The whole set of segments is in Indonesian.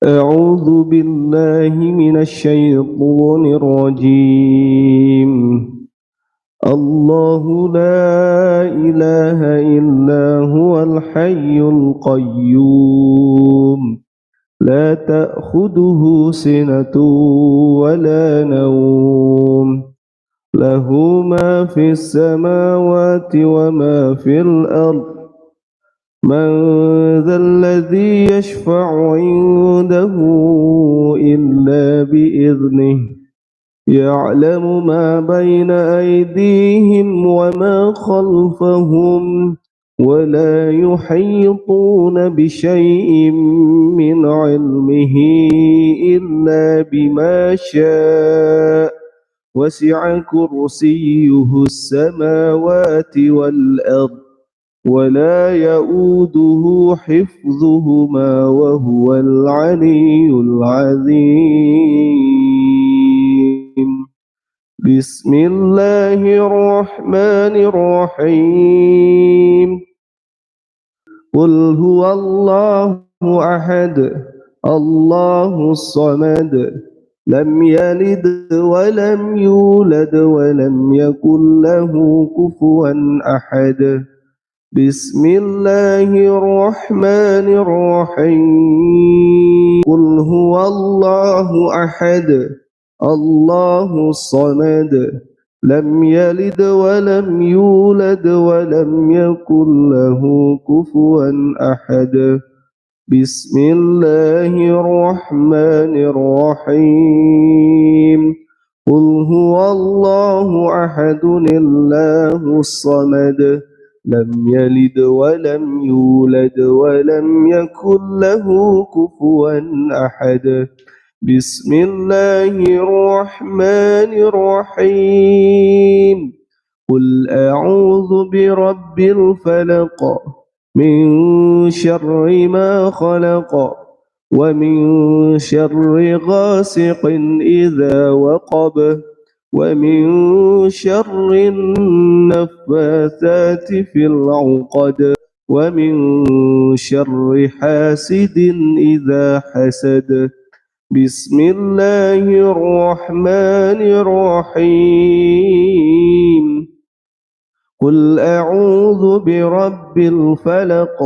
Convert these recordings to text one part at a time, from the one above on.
أعوذ بالله من الشيطان الرجيم. الله لا إله إلا هو الحي القيوم لا تأخذه سنة ولا نوم له ما في السماوات وما في الأرض من ذا الذي يشفع عنده إلا بإذنه يعلم ما بين أيديهم وما خلفهم ولا يحيطون بشيء من علمه إلا بما شاء وسع كرسيه السماوات والأرض ولا يؤوده حفظهما وهو العلي العظيم. بسم الله الرحمن الرحيم. قل هو الله أحد الله الصمد لم يلد ولم يولد ولم يكن له كفوا أحد. بسم الله الرحمن الرحيم. قل هو الله أحد الله الصمد لم يلد ولم يولد ولم يكن له كفوا أحد. بسم الله الرحمن الرحيم. قل هو الله أحد الله الصمد لم يلد ولم يولد ولم يكن له كفوا أحد. بسم الله الرحمن الرحيم. قل أعوذ برب الفلق من شر ما خلق ومن شر غاسق إذا وقب ومن شر النفاثات في العقد ومن شر حاسد إذا حسد. بسم الله الرحمن الرحيم. قل أعوذ برب الفلق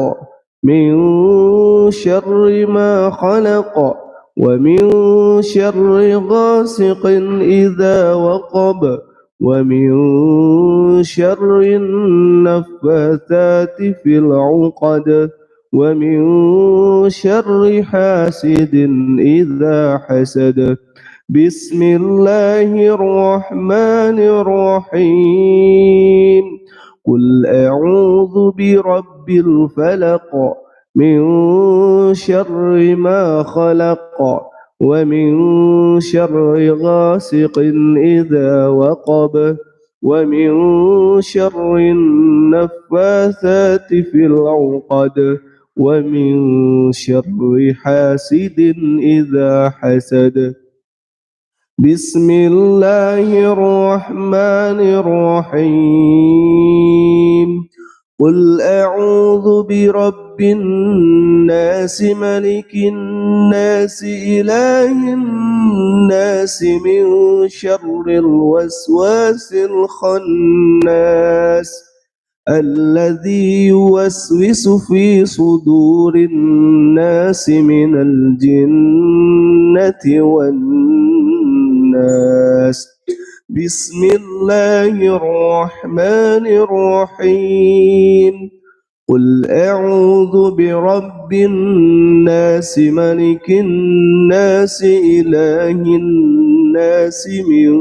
من شر ما خلق ومن شر غاسق إذا وقب ومن شر النفاثات في العقد ومن شر حاسد إذا حسد. بسم الله الرحمن الرحيم. قل أعوذ برب الفلق من شر ما خلق ومن شر غاسق إذا وقب ومن شر النفاثات في العقد ومن شر حاسد إذا حسد. بسم الله الرحمن الرحيم. قل أعوذ برب الناس ملك الناس إله الناس من شر الوسواس الخناس الذي يوسوس في صدور الناس من الجنة والناس. بسم الله الرحمن الرحيم. قل أعوذ برب الناس ملك الناس إله الناس من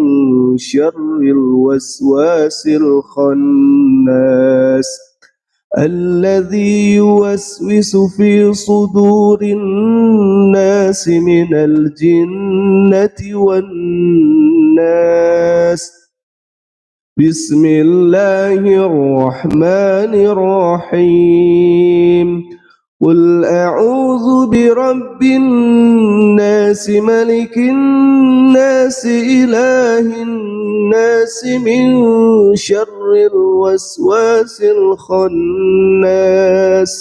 شر الوسواس الخناس الذي يوسوس في صدور الناس من الجنة والناس. بسم الله الرحمن الرحيم. قل أعوذ برب الناس ملك الناس إله الناس من شر الوسواس الخناس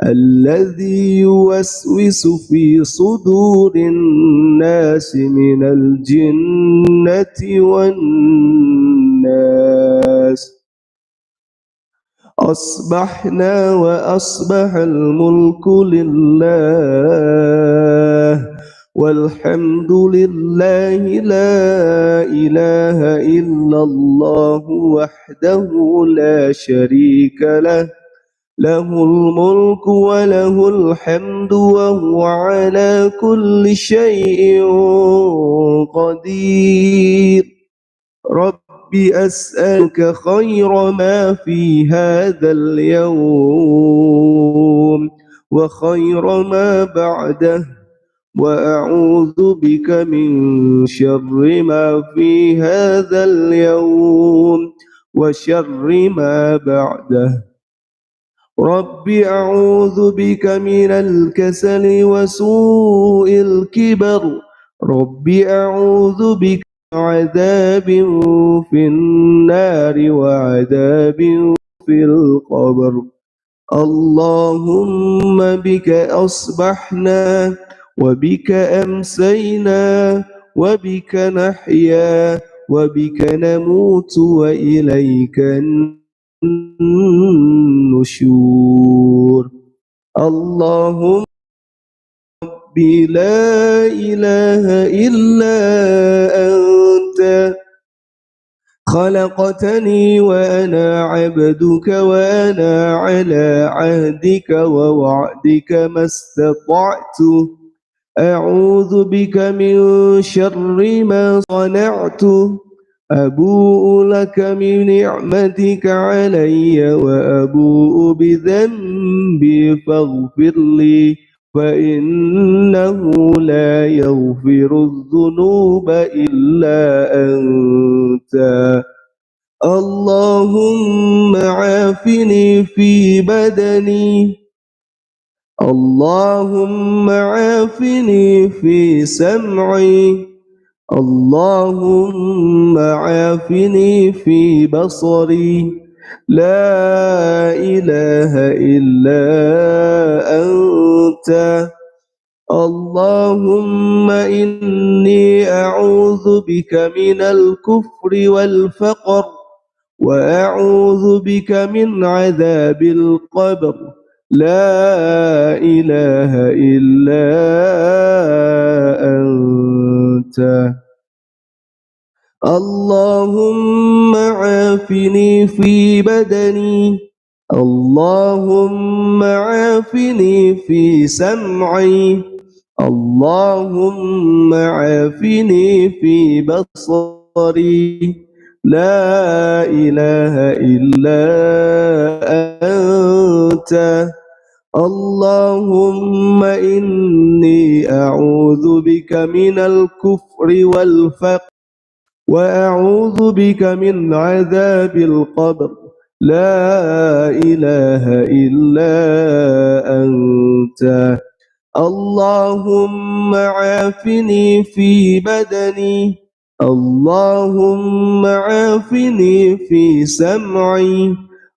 الذي يوسوس في صدور الناس من الجنة والناس. أصبحنا وأصبح الملك لله والحمد لله لا إله إلا الله وحده لا شريك له له الملك وله الحمد وهو على كل شيء قدير. رب أسألك خير ما في هذا اليوم وخير ما بعده، وأعوذ بك من شر ما في هذا اليوم وشر ما بعده. رب أعوذ بك من الكسل وسوء الكبر. رب أعوذ بك من عذاب في النار وعذاب في القبر. اللهم بك أصبحنا وبك أمسينا وبك نحيا وبك نموت وإليك النشور. اللهم ربي لا إله إلا أنت خلقتني وأنا عبدك وأنا على عهدك ووعدك ما استطعت. أعوذ بك من شر ما صنعت. أبوء لك بنعمتك علي وأبوء بذنبي فاغفر لي فإنه لا يغفر الذنوب إلا أنت. اللهم عافني في بدني. اللهم عافني في سمعي. اللهم عافني في بصري. لا إله إلا أنت. اللهم إني أعوذ بك من الكفر والفقر وأعوذ بك من عذاب القبر. لا إله إلا أنت. اللهم عافني في بدني. اللهم عافني في سمعي. اللهم عافني في بصري. لا إله إلا أنت. اللهم إني أعوذ بك من الكفر والفقر وأعوذ بك من عذاب القبر. لا إله إلا أنت. اللهم عافني في بدني. اللهم عافني في سمعي.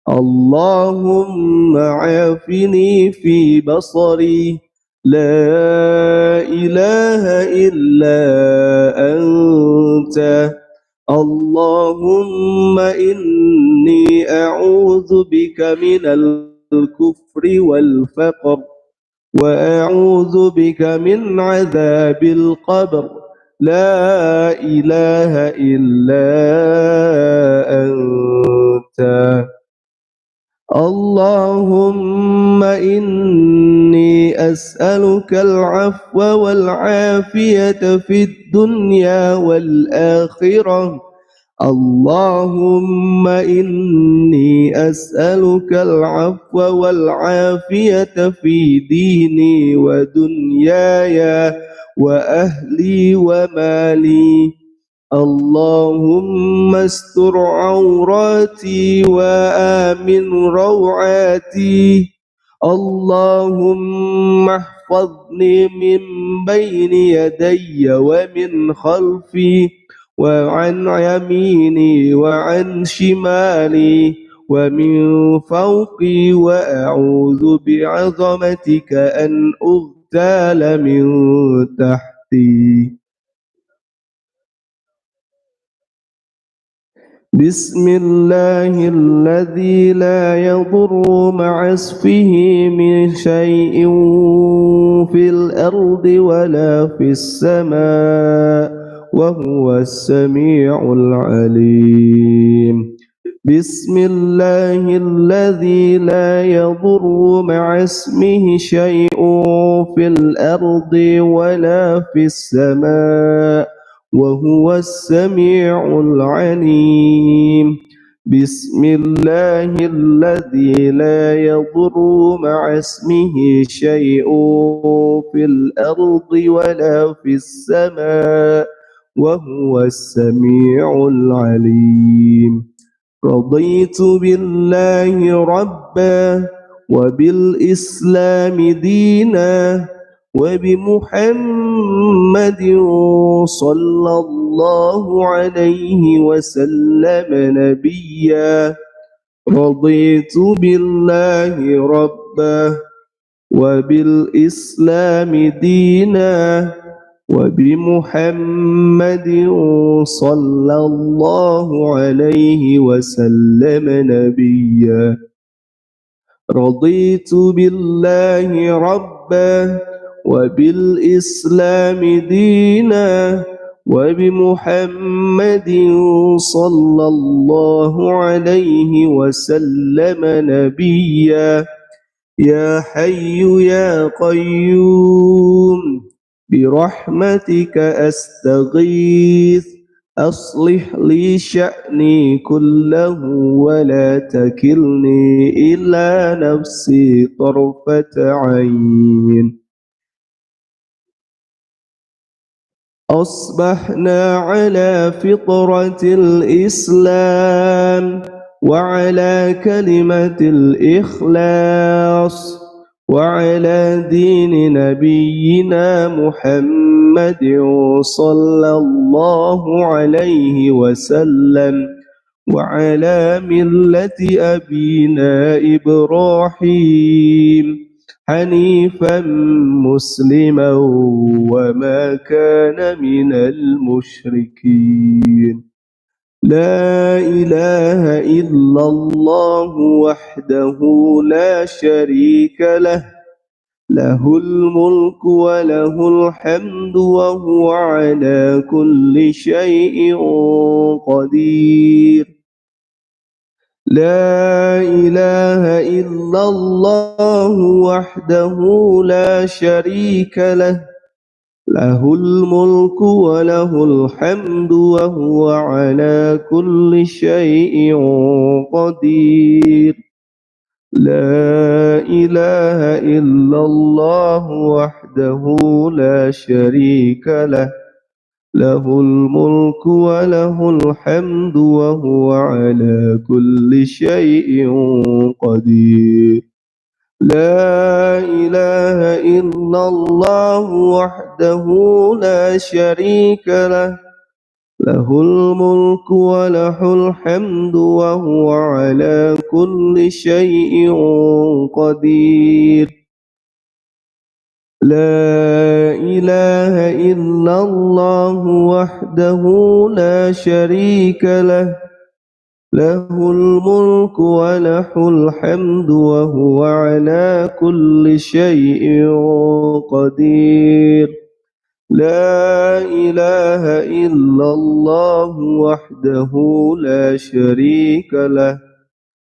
اللهم عافني في بصري. لا إله إلا أنت. اللهم إني أعوذ بك من الكفر والفقر وأعوذ بك من عذاب القبر. لا إله إلا أنت. اللهم إني أسألك العفو والعافية في الدنيا والآخرة. اللهم إني أسألك العفو والعافية في ديني ودنياي وأهلي ومالي. اللهم استر عوراتي وآمن روعاتي. اللهم احفظني من بين يدي ومن خلفي وعن يميني وعن شمالي ومن فوقي وأعوذ بعظمتك أن أغتال من تحتي. بسم الله الذي لا يضر مع اسمه من شيء في الأرض ولا في السماء وهو السميع العليم. بسم الله الذي لا يضر مع اسمه شيء في الأرض ولا في السماء وهو السميع العليم. بسم الله الذي لا يضر مع اسمه شيء في الأرض ولا في السماء وهو السميع العليم. رضيت بالله ربا وبالإسلام دينا وبمحمد صلى الله عليه وسلم نبيا. رضيت بالله ربا وبالإسلام دينا وبمحمد صلى الله عليه وسلم نبيا. رضيت بالله ربا وبالإسلام دينا وبمحمد صلى الله عليه وسلم نبيا. يا حي يا قيوم برحمتك أستغيث أصلح لي شأني كله ولا تكلني إلى نفسي طرفة عين. أصبحنا على فطرة الإسلام وعلى كلمة الإخلاص وعلى دين نبينا محمد صلى الله عليه وسلم وعلى ملة أبينا إبراهيم حنيفا مسلما وما كان من المشركين. لا إله إلا الله وحده لا شريك له له الملك وله الحمد وهو على كل شيء قدير. لا إله إلا الله وحده لا شريك له له الملك وله الحمد وهو على كل شيء قدير. لا إله إلا الله وحده لا شريك له له الملك وله الحمد وهو على كل شيء قدير. لا إله إلا الله وحده لا شريك له له الملك وله الحمد وهو على كل شيء قدير. لا إله إلا الله وحده لا شريك له له الملك وله الحمد وهو على كل شيء قدير. لا إله إلا الله وحده لا شريك له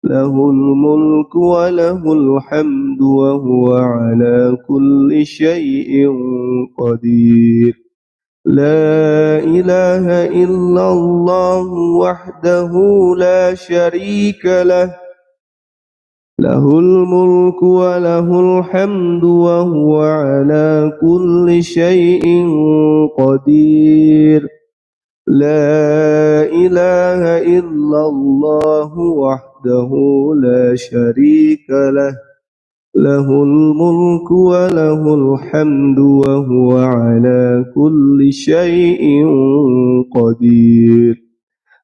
له الملك وله الحمد وهو على كل شيء قدير. لا إله إلا الله وحده لا شريك له له الملك وله الحمد وهو على كل شيء قدير. لا إله إلا الله وحده لا شريك له له الملك وله الحمد وهو على كل شيء قدير.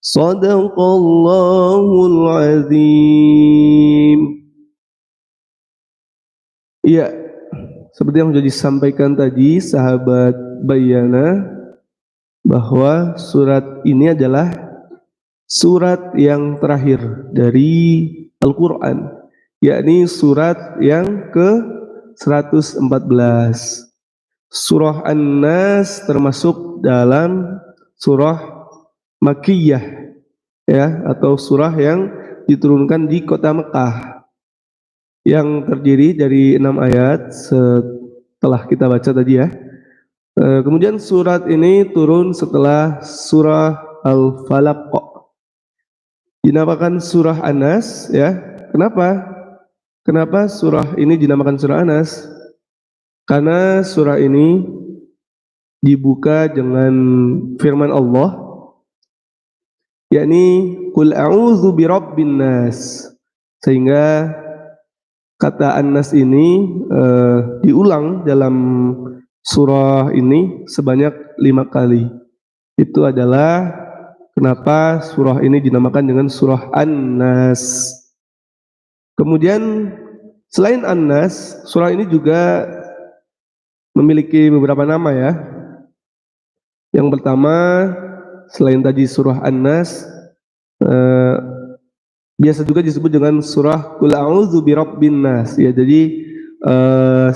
Sadaqallahul azim. Iya, seperti yang sudah disampaikan tadi sahabat Bayana, bahwa surat ini adalah surat yang terakhir dari Al-Quran, yakni surat yang ke-114. Surah An-Nas termasuk dalam surah Makkiyah, ya, atau surah yang diturunkan di kota Mekah, yang terdiri dari 6 ayat setelah kita baca tadi ya. Kemudian surat ini turun setelah surah Al-Falaq. Dinamakan surah An-Nas, ya. Kenapa? Kenapa surah ini dinamakan surah An-Nas? Karena surah ini dibuka dengan firman Allah, yakni qul a'udzu birabbin nas. Sehingga kata An-Nas ini diulang dalam surah ini sebanyak 5 kali. Itu adalah kenapa surah ini dinamakan dengan surah An-Nas. Kemudian selain An-Nas, surah ini juga memiliki beberapa nama ya. Yang pertama, selain tadi surah An-Nas, biasa juga disebut dengan surah Qul a'udzu birabbin nas. Ya, jadi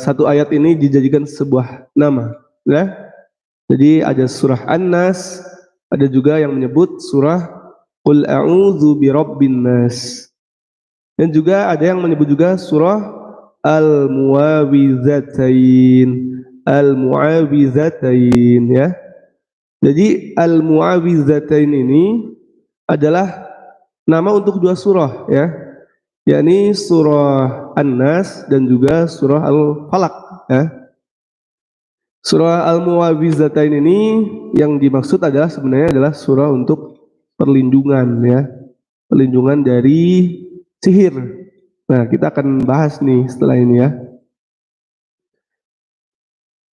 satu ayat ini dijadikan sebuah nama, ya. Jadi ada surah An-Nas, ada juga yang menyebut surah Qul a'udzu birabbin nas. Dan juga ada yang menyebut juga surah Al-Mu'awwidzatain. Al-Mu'awwidzatain, ya. Jadi Al-Mu'awwidzatain ini adalah nama untuk 2 surah, ya, yakni surah An-Nas dan juga surah Al-Falaq, ya. Surah Al-Mu'awwidzatain ini yang dimaksud adalah sebenarnya adalah surah untuk perlindungan, ya, perlindungan dari sihir. Nah, kita akan bahas nih setelah ini ya.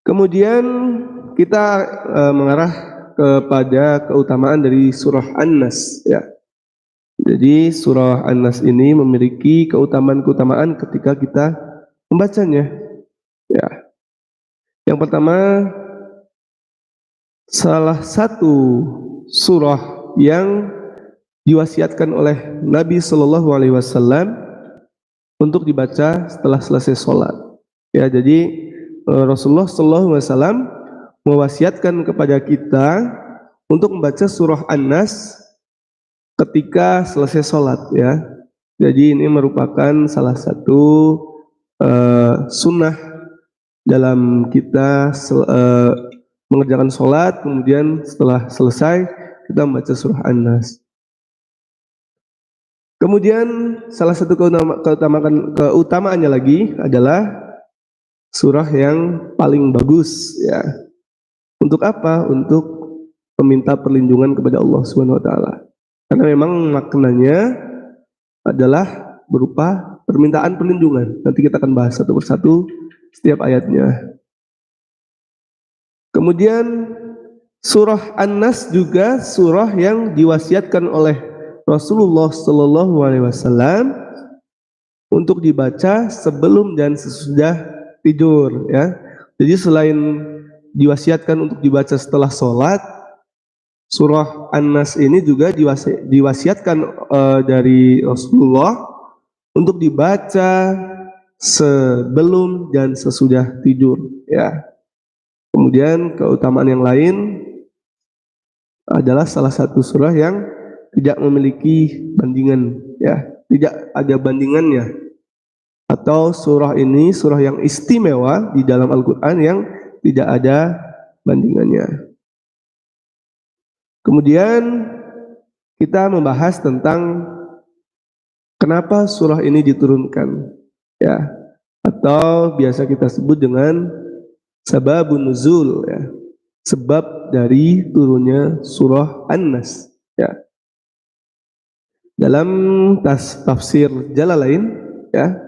Kemudian kita mengarah kepada keutamaan dari surah An-Nas, ya. Jadi surah An-Nas ini memiliki keutamaan-keutamaan ketika kita membacanya, ya. Yang pertama, salah satu surah yang diwasiatkan oleh Nabi Shallallahu Alaihi Wasallam untuk dibaca setelah selesai sholat. Ya, jadi Rasulullah Shallallahu Alaihi Wasallam mewasiatkan kepada kita untuk membaca surah An-Nas ketika selesai sholat, ya. Jadi ini merupakan salah satu sunnah dalam kita mengerjakan sholat, kemudian setelah selesai kita membaca surah An-Nas. Kemudian salah satu keutamaannya lagi adalah surah yang paling bagus, ya. Untuk apa? Untuk meminta perlindungan kepada Allah Subhanahu wa taala. Karena memang maknanya adalah berupa permintaan perlindungan. Nanti kita akan bahas satu persatu setiap ayatnya. Kemudian surah An-Nas juga surah yang diwasiatkan oleh Rasulullah Shallallahu Alaihi Wasallam untuk dibaca sebelum dan sesudah tidur, ya. Jadi selain diwasiatkan untuk dibaca setelah sholat, surah An-Nas ini juga diwasiatkan dari Rasulullah untuk dibaca sebelum dan sesudah tidur, ya. Kemudian keutamaan yang lain adalah salah satu surah yang tidak memiliki bandingan, ya, tidak ada bandingannya, atau surah ini surah yang istimewa di dalam Al-Quran yang tidak ada bandingannya. Kemudian kita membahas tentang kenapa surah ini diturunkan, ya, atau biasa kita sebut dengan sababun nuzul, ya, sebab dari turunnya surah An-Nas, ya. Dalam tafsir Jalalain, ya,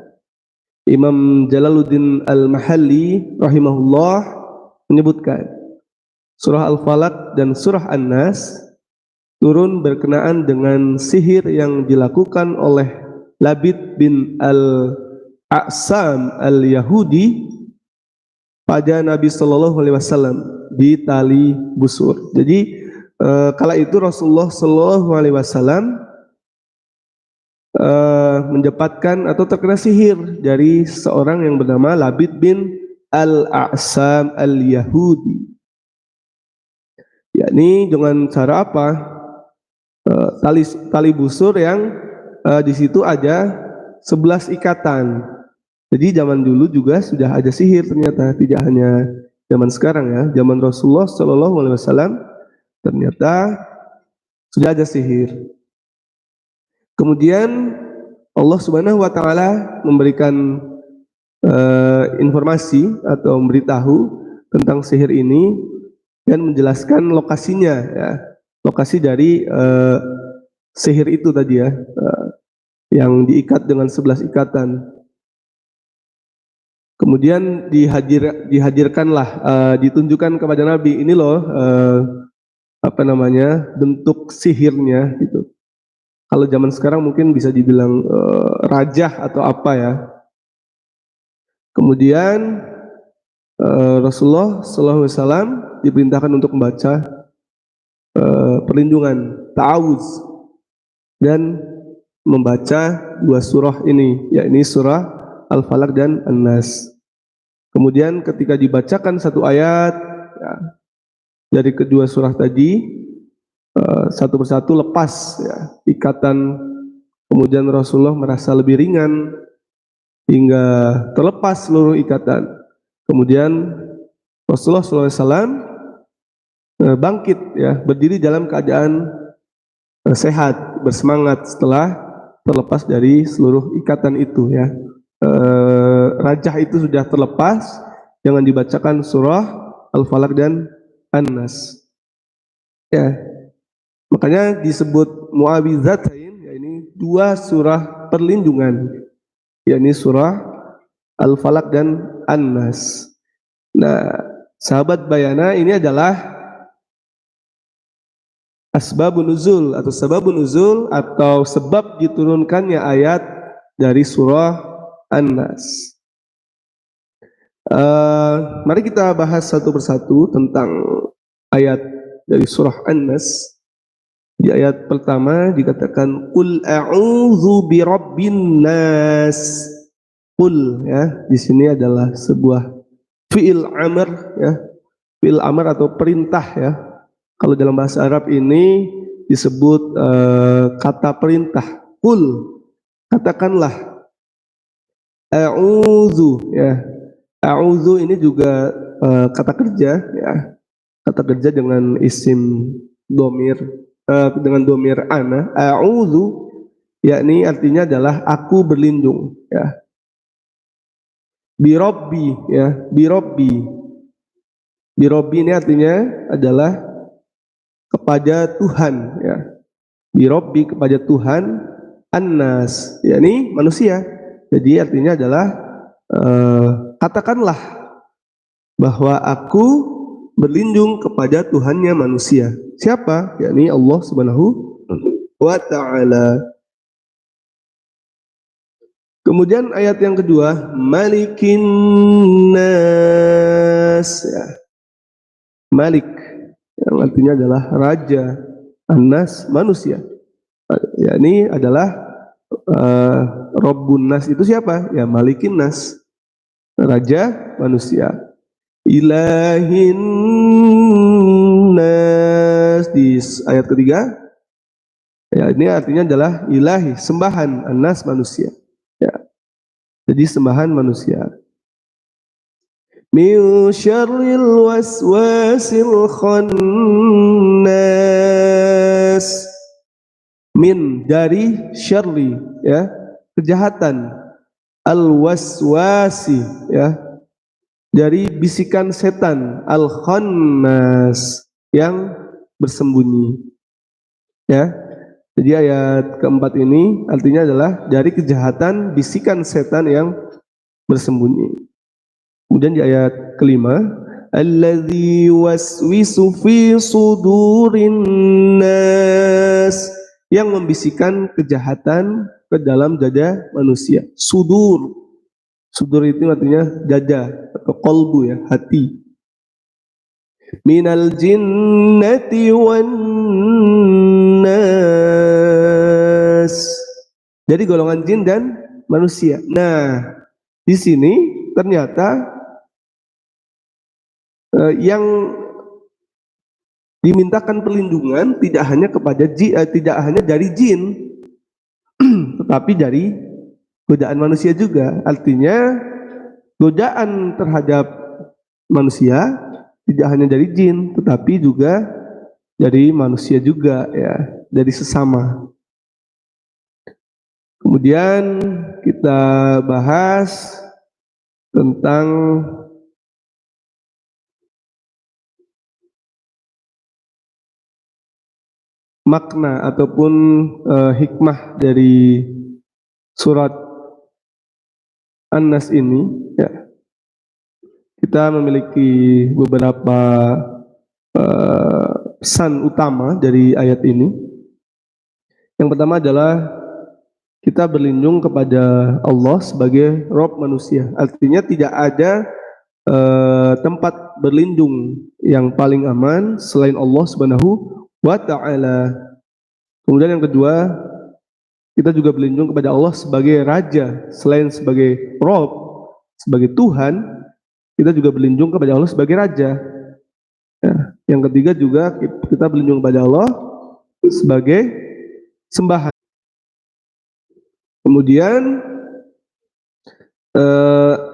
Imam Jalaluddin Al-Mahalli rahimahullah menyebutkan surah Al-Falaq dan surah An-Nas turun berkenaan dengan sihir yang dilakukan oleh Labid bin Al-A'sam Al-Yahudi pada Nabi Shallallahu Alaihi Wasallam di tali busur. Jadi kala itu Rasulullah Shallallahu Alaihi Wasallam mendapatkan atau terkena sihir dari seorang yang bernama Labid bin Al-A'sam Al-Yahudi. Yakni dengan cara apa? Tali busur yang di situ ada 11 ikatan. Jadi zaman dulu juga sudah ada sihir ternyata, tidak hanya zaman sekarang ya. Zaman Rasulullah Shallallahu Alaihi Wasallam ternyata sudah ada sihir. Kemudian Allah Subhanahu Wa Taala memberikan informasi atau memberitahu tentang sihir ini dan menjelaskan lokasinya, ya, lokasi dari sihir itu tadi ya, yang diikat dengan 11 ikatan. Kemudian dihadirkanlah, ditunjukkan kepada Nabi, ini loh bentuk sihirnya gitu. Kalau zaman sekarang mungkin bisa dibilang rajah atau apa ya. Kemudian Rasulullah SAW diperintahkan untuk membaca perlindungan, ta'awuz, dan membaca 2 surah ini, yakni surah Al-Falaq dan An-Nas. Kemudian ketika dibacakan 1 ayat ya, dari kedua surah tadi, satu persatu lepas ya, ikatan. Kemudian Rasulullah merasa lebih ringan hingga terlepas seluruh ikatan. Kemudian Rasulullah SAW bangkit ya, berdiri dalam keadaan sehat, bersemangat setelah terlepas dari seluruh ikatan itu ya. Rajah itu sudah terlepas, jangan dibacakan surah Al-Falaq dan An-Nas ya. Makanya disebut mu'awidzatain, ya ini 2 surah perlindungan, yakni surah Al-Falaq dan An-Nas. Nah, sahabat Bayana, ini adalah asbabun nuzul atau sababun nuzul atau sebab diturunkannya ayat dari surah An-Nas. Mari kita bahas satu persatu tentang ayat dari surah An-Nas. Di ayat pertama dikatakan qul a'udzu birabbin nas. Qul ya, di sini adalah sebuah fi'il amr ya, fi'il amr atau perintah ya. Kalau dalam bahasa Arab ini disebut kata perintah. Qul, katakanlah. A'udzu ya. A'udzu ini juga kata kerja ya. Kata kerja dengan isim domir, dengan domir ana. A'udzu yakni artinya adalah aku berlindung ya. Birobbi ya, birobbi. Birobbi ini artinya adalah kepada Tuhan ya. Birobbi kepada Tuhan, An-Nas yakni manusia. Jadi artinya adalah katakanlah bahwa aku berlindung kepada Tuhannya manusia. Siapa? Yakni Allah Subhanahu wa Ta'ala. Kemudian ayat yang kedua, Malikin Nas ya. Malik yang artinya adalah raja, An-Nas manusia. Yakni adalah Rabbun Nas itu siapa? Ya Malikin Nas, raja manusia. Ilahin Nas di ayat ketiga. Ya ini artinya adalah ilahi, sembahan, An-Nas manusia. Ya. Jadi sembahan manusia. Min syarril waswasil khannas. Min dari syarri ya, kejahatan, al-waswasi ya, dari bisikan setan, al-khannas yang bersembunyi ya. Jadi ayat keempat ini artinya adalah dari kejahatan bisikan setan yang bersembunyi. Kemudian di ayat kelima, alladzi yuwaswisu fi sudurin nas, yang membisikkan kejahatan ke dalam dada manusia. Sudur itu artinya dada atau qalbu, ya, hati. Minal jinnati wan nas, dari golongan jin dan manusia. Nah, di sini ternyata yang dimintakan perlindungan tidak hanya dari jin, tetapi dari godaan manusia juga. Artinya godaan terhadap manusia tidak hanya dari jin, tetapi juga dari manusia juga, ya, dari sesama. Kemudian kita bahas tentang makna ataupun hikmah dari surat An-Nas ini, ya. Kita memiliki beberapa pesan utama dari ayat ini. Yang pertama adalah kita berlindung kepada Allah sebagai Rabb manusia. Artinya tidak ada tempat berlindung yang paling aman selain Allah Subhanahu wa ta'ala. Kemudian yang kedua, kita juga berlindung kepada Allah sebagai Raja. Selain sebagai Rabb, sebagai Tuhan, kita juga berlindung kepada Allah sebagai Raja, ya. Yang ketiga juga kita berlindung kepada Allah sebagai sembahan. Kemudian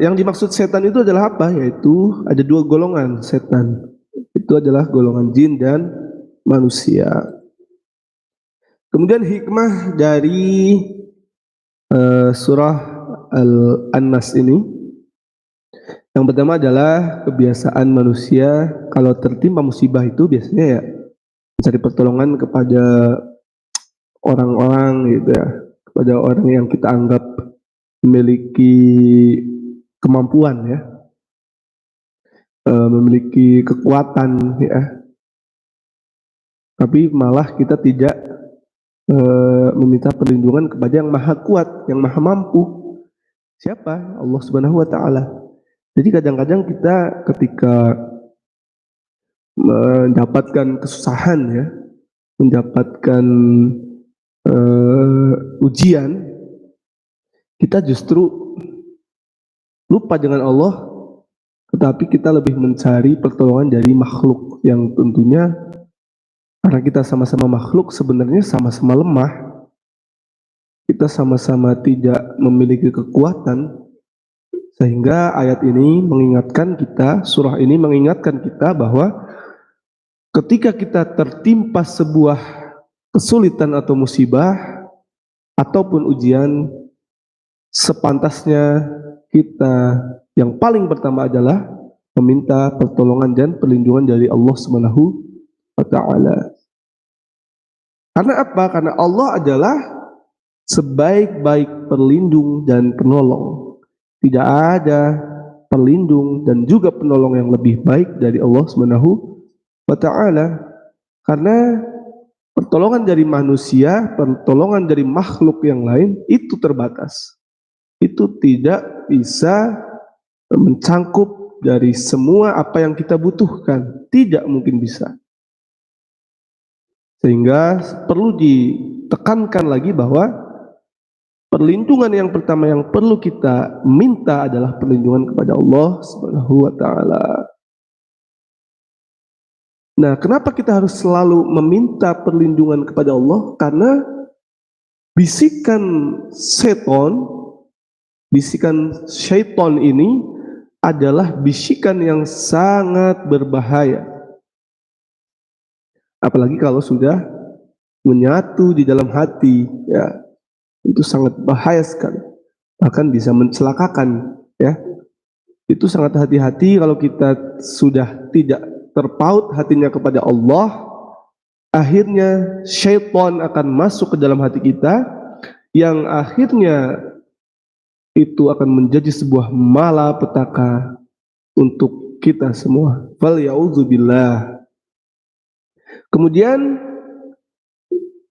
yang dimaksud setan itu adalah apa? Yaitu ada dua golongan setan. Itu adalah golongan jin dan manusia. Kemudian hikmah dari surah An-Nas ini, yang pertama adalah kebiasaan manusia kalau tertimpa musibah itu biasanya, ya, mencari pertolongan kepada orang-orang, gitu, ya, kepada orang yang kita anggap memiliki kemampuan, ya, memiliki kekuatan, ya. Tapi malah kita tidak meminta perlindungan kepada yang maha kuat, yang maha mampu. Siapa? Allah Subhanahu wa ta'ala. Jadi kadang-kadang kita ketika mendapatkan kesusahan, ya, mendapatkan ujian, kita justru lupa dengan Allah, tetapi kita lebih mencari pertolongan dari makhluk yang tentunya karena kita sama-sama makhluk sebenarnya sama-sama lemah, kita sama-sama tidak memiliki kekuatan, sehingga ayat ini mengingatkan kita, surah ini mengingatkan kita bahwa ketika kita tertimpa sebuah kesulitan atau musibah ataupun ujian, sepantasnya kita yang paling pertama adalah meminta pertolongan dan perlindungan dari Allah Subhanahu wa ta'ala. Karena apa? Karena Allah adalah sebaik-baik pelindung dan penolong. Tidak ada pelindung dan juga penolong yang lebih baik dari Allah Subhanahu wa ta'ala. Karena pertolongan dari manusia, pertolongan dari makhluk yang lain itu terbatas. Itu tidak bisa mencangkup dari semua apa yang kita butuhkan. Tidak mungkin bisa. Sehingga perlu ditekankan lagi bahwa perlindungan yang pertama yang perlu kita minta adalah perlindungan kepada Allah Subhanahu wa ta'ala. Nah, kenapa kita harus selalu meminta perlindungan kepada Allah? Karena bisikan syaitan ini adalah bisikan yang sangat berbahaya. Apalagi kalau sudah menyatu di dalam hati, ya, itu sangat bahaya sekali, bahkan bisa mencelakakan, ya. Itu sangat hati-hati kalau kita sudah tidak terpaut hatinya kepada Allah, akhirnya syaitan akan masuk ke dalam hati kita, yang akhirnya itu akan menjadi sebuah malapetaka untuk kita semua. Wal ya'udzubillah. Kemudian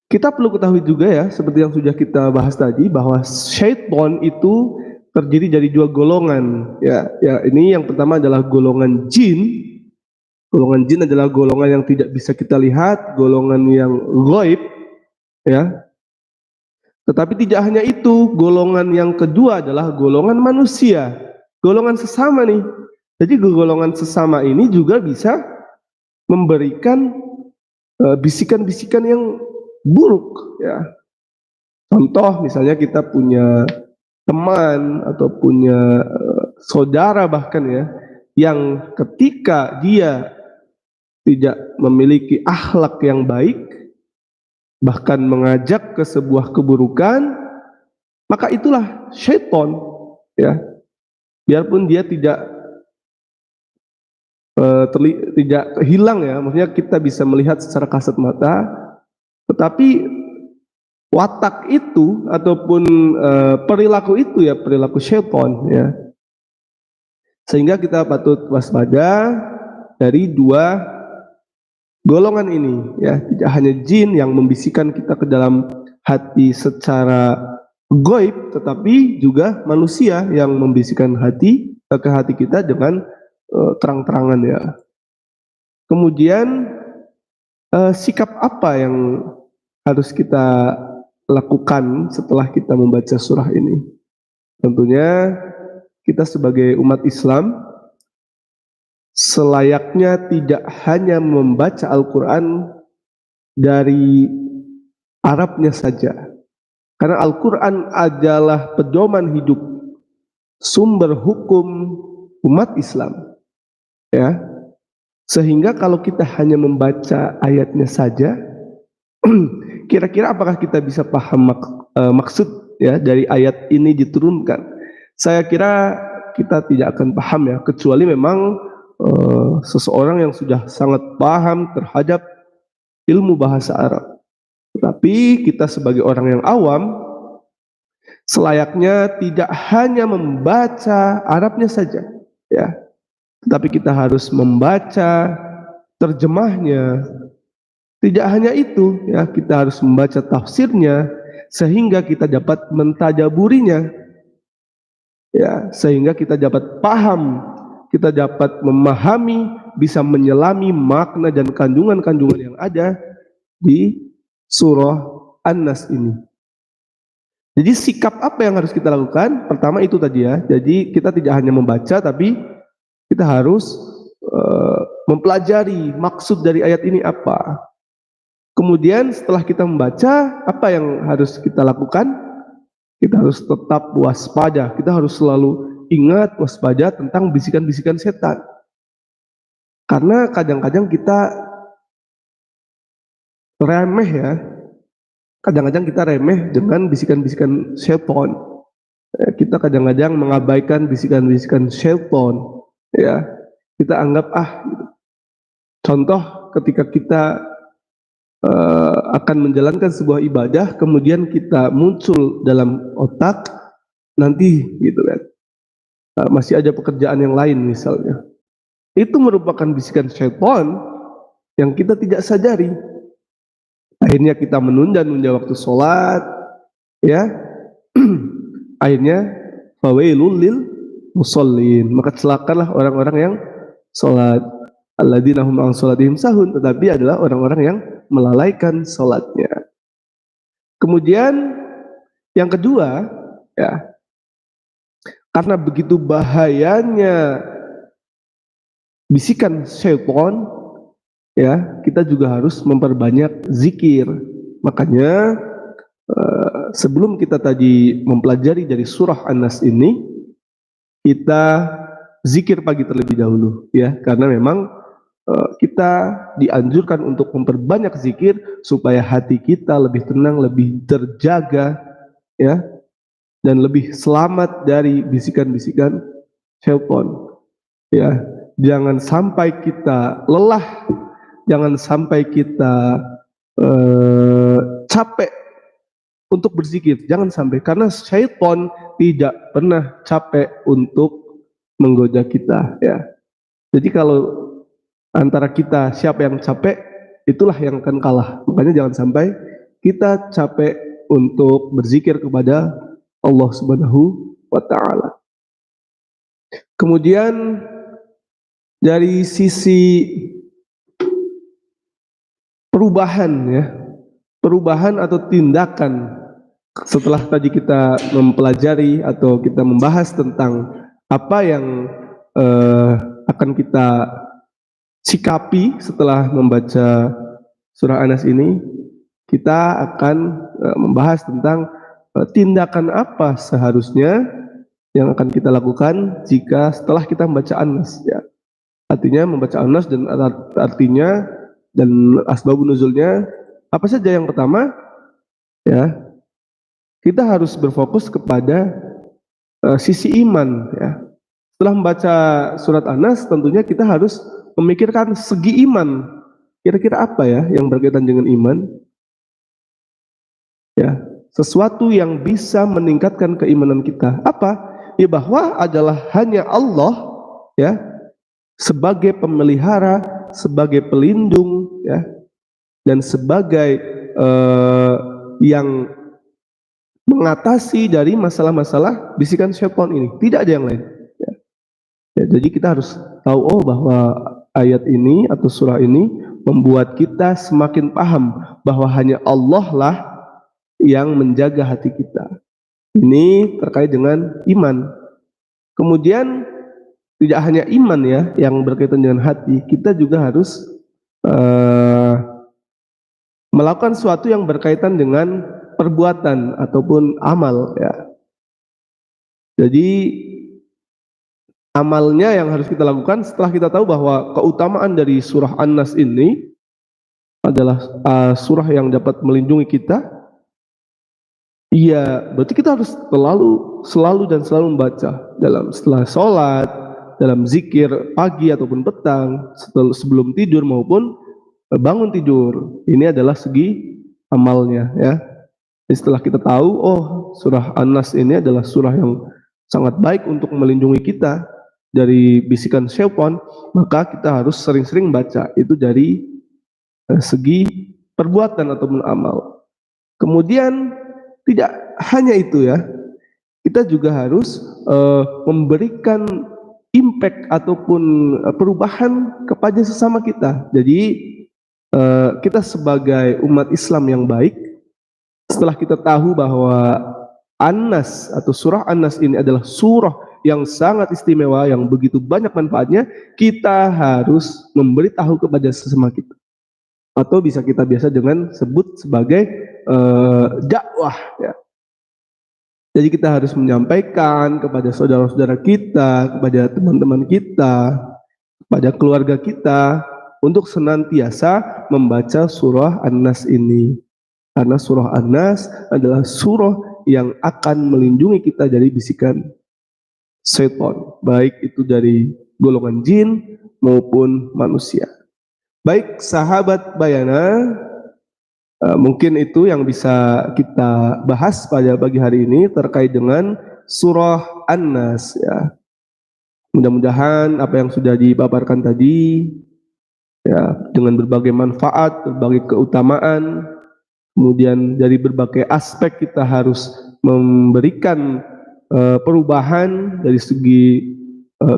kita perlu ketahui juga ya, seperti yang sudah kita bahas tadi, bahwa syaitan itu terdiri dari dua golongan. Ya, ini yang pertama adalah golongan jin. Golongan jin adalah golongan yang tidak bisa kita lihat, golongan yang ghaib, ya. Tetapi tidak hanya itu, golongan yang kedua adalah golongan manusia, golongan sesama nih. Jadi golongan sesama ini juga bisa memberikan bisikan-bisikan yang buruk, ya. Contoh misalnya kita punya teman atau punya saudara bahkan ya, yang ketika dia tidak memiliki akhlak yang baik, bahkan mengajak ke sebuah keburukan, maka itulah syaitan, ya. Biarpun dia tidak hilang ya, maksudnya kita bisa melihat secara kasat mata, tetapi watak itu ataupun perilaku itu ya perilaku syaitan, ya. Sehingga kita patut waspada dari dua golongan ini, ya. Tidak hanya jin yang membisikkan kita ke dalam hati secara gaib, tetapi juga manusia yang membisikkan hati ke hati kita dengan terang-terangan, ya. Kemudian sikap apa yang harus kita lakukan setelah kita membaca surah ini? Tentunya kita sebagai umat Islam selayaknya tidak hanya membaca Al-Quran dari Arabnya saja, karena Al-Quran adalah pedoman hidup, sumber hukum umat Islam, ya. Sehingga kalau kita hanya membaca ayatnya saja, kira-kira apakah kita bisa paham maksud ya dari ayat ini diturunkan? Saya kira kita tidak akan paham ya, kecuali memang seseorang yang sudah sangat paham terhadap ilmu bahasa Arab. Tetapi kita sebagai orang yang awam selayaknya tidak hanya membaca Arabnya saja, ya, tetapi kita harus membaca terjemahnya. Tidak hanya itu, ya, kita harus membaca tafsirnya sehingga kita dapat mentadaburinya, ya, sehingga kita dapat paham, kita dapat memahami, bisa menyelami makna dan kandungan-kandungan yang ada di surah An-Nas ini. Jadi sikap apa yang harus kita lakukan? Pertama itu tadi ya, jadi kita tidak hanya membaca, tapi kita harus mempelajari maksud dari ayat ini apa. Kemudian setelah kita membaca, apa yang harus kita lakukan? Kita harus tetap waspada, kita harus selalu ingat waspada tentang bisikan-bisikan setan. Karena kadang-kadang kita remeh ya, kadang-kadang kita remeh dengan bisikan-bisikan setan. Kita kadang-kadang mengabaikan bisikan-bisikan setan, ya. Kita anggap gitu. Contoh ketika kita akan menjalankan sebuah ibadah, kemudian kita muncul dalam otak nanti gitu kan, masih ada pekerjaan yang lain misalnya. Itu merupakan bisikan syaitan yang kita tidak sadari. Akhirnya kita menunda-nunda waktu sholat, ya. Akhirnya fawailul lil musallin, maka celakalah orang-orang yang sholat. Alladzina hum an sholatihim sahun, tetapi adalah orang-orang yang melalaikan sholatnya. Kemudian yang kedua, ya, karena begitu bahayanya bisikan syaitan, ya, kita juga harus memperbanyak zikir. Makanya sebelum kita tadi mempelajari dari surah An-Nas ini, kita zikir pagi terlebih dahulu, ya, karena memang kita dianjurkan untuk memperbanyak zikir supaya hati kita lebih tenang, lebih terjaga, ya, dan lebih selamat dari bisikan-bisikan syaitan, ya. Jangan sampai kita lelah, jangan sampai kita capek untuk berzikir, jangan sampai, karena syaitan tidak pernah capek untuk menggoda kita, ya. Jadi kalau antara kita siapa yang capek, itulah yang akan kalah. Makanya jangan sampai kita capek untuk berzikir kepada Allah Subhanahu wa taala. Kemudian dari sisi perubahan ya, perubahan atau tindakan setelah tadi kita mempelajari atau kita membahas tentang apa yang eh, akan kita sikapi setelah membaca surah Anas ini, kita akan membahas tentang tindakan apa seharusnya yang akan kita lakukan jika setelah kita membaca Anas ya. Artinya membaca Anas dan artinya dan asbabun nuzulnya apa saja. Yang pertama ya, kita harus berfokus kepada sisi iman ya. Setelah membaca surat Anas tentunya kita harus memikirkan segi iman. Kira-kira apa ya yang berkaitan dengan iman? Ya, sesuatu yang bisa meningkatkan keimanan kita. Apa? Ya bahwa adalah hanya Allah ya sebagai pemelihara, sebagai pelindung ya, dan sebagai yang mengatasi dari masalah-masalah bisikan syaitan ini. Tidak ada yang lain. Ya. Ya, jadi kita harus tahu bahwa ayat ini atau surah ini membuat kita semakin paham bahwa hanya Allah lah yang menjaga hati kita. Ini terkait dengan iman. Kemudian tidak hanya iman ya yang berkaitan dengan hati, kita juga harus melakukan sesuatu yang berkaitan dengan perbuatan ataupun amal ya. Jadi amalnya yang harus kita lakukan setelah kita tahu bahwa keutamaan dari surah An-Nas ini adalah surah yang dapat melindungi kita. Iya, berarti kita harus selalu membaca setelah sholat, dalam zikir pagi ataupun petang, sebelum tidur maupun bangun tidur. Ini adalah segi amalnya ya. Setelah kita tahu, surah An-Nas ini adalah surah yang sangat baik untuk melindungi kita dari bisikan syaitan, maka kita harus sering-sering baca. Itu dari segi perbuatan ataupun amal. Kemudian tidak hanya itu ya, kita juga harus memberikan impact ataupun perubahan kepada sesama kita. Jadi kita sebagai umat Islam yang baik, setelah kita tahu bahwa An-Nas atau surah An-Nas ini adalah surah yang sangat istimewa, yang begitu banyak manfaatnya, kita harus memberitahu kepada sesama kita. Atau bisa kita biasa dengan sebut sebagai dakwah ya. Jadi kita harus menyampaikan kepada saudara-saudara kita, kepada teman-teman kita, kepada keluarga kita untuk senantiasa membaca surah An-Nas ini. Karena surah An-Nas adalah surah yang akan melindungi kita dari bisikan syaitan, baik itu dari golongan jin maupun manusia. Baik sahabat Bayana, mungkin itu yang bisa kita bahas pada pagi hari ini terkait dengan surah An-Nas ya. Mudah-mudahan apa yang sudah dipaparkan tadi ya, dengan berbagai manfaat, berbagai keutamaan, kemudian dari berbagai aspek kita harus memberikan perubahan dari segi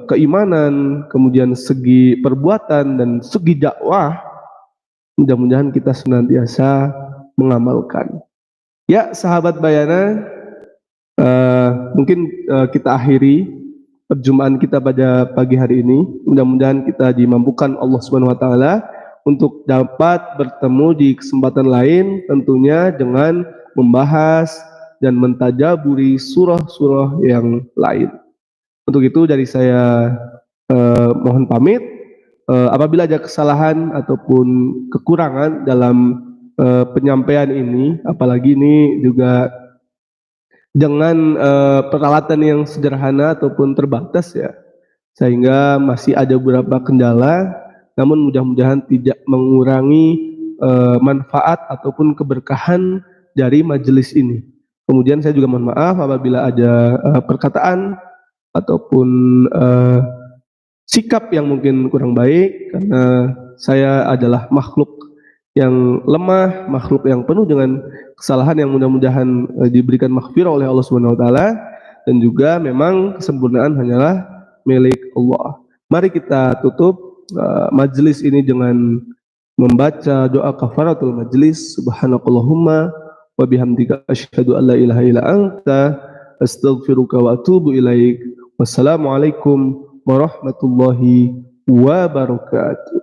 keimanan, kemudian segi perbuatan dan segi dakwah. Mudah-mudahan kita senantiasa mengamalkan. Ya, sahabat Bayana, mungkin kita akhiri perjumpaan kita pada pagi hari ini. Mudah-mudahan kita dimampukan Allah Subhanahu wa taala untuk dapat bertemu di kesempatan lain, tentunya dengan membahas dan mentadaburi surah-surah yang lain. Untuk itu dari saya mohon pamit. Apabila ada kesalahan ataupun kekurangan dalam penyampaian ini, apalagi ini juga dengan peralatan yang sederhana ataupun terbatas ya, sehingga masih ada beberapa kendala, namun mudah-mudahan tidak mengurangi manfaat ataupun keberkahan dari majelis ini. Kemudian saya juga mohon maaf apabila ada perkataan ataupun sikap yang mungkin kurang baik, karena saya adalah makhluk yang lemah, makhluk yang penuh dengan kesalahan yang mudah-mudahan diberikan maghfirah oleh Allah Subhanahu wa taala, dan juga memang kesempurnaan hanyalah milik Allah. Mari kita tutup majelis ini dengan membaca doa kafaratul majelis. Subhanakallahumma wa bihamdika asyhadu an la ilaha illa anta astaghfiruka wa atubu ilaik. Wassalamualaikum warahmatullahi wabarakatuh.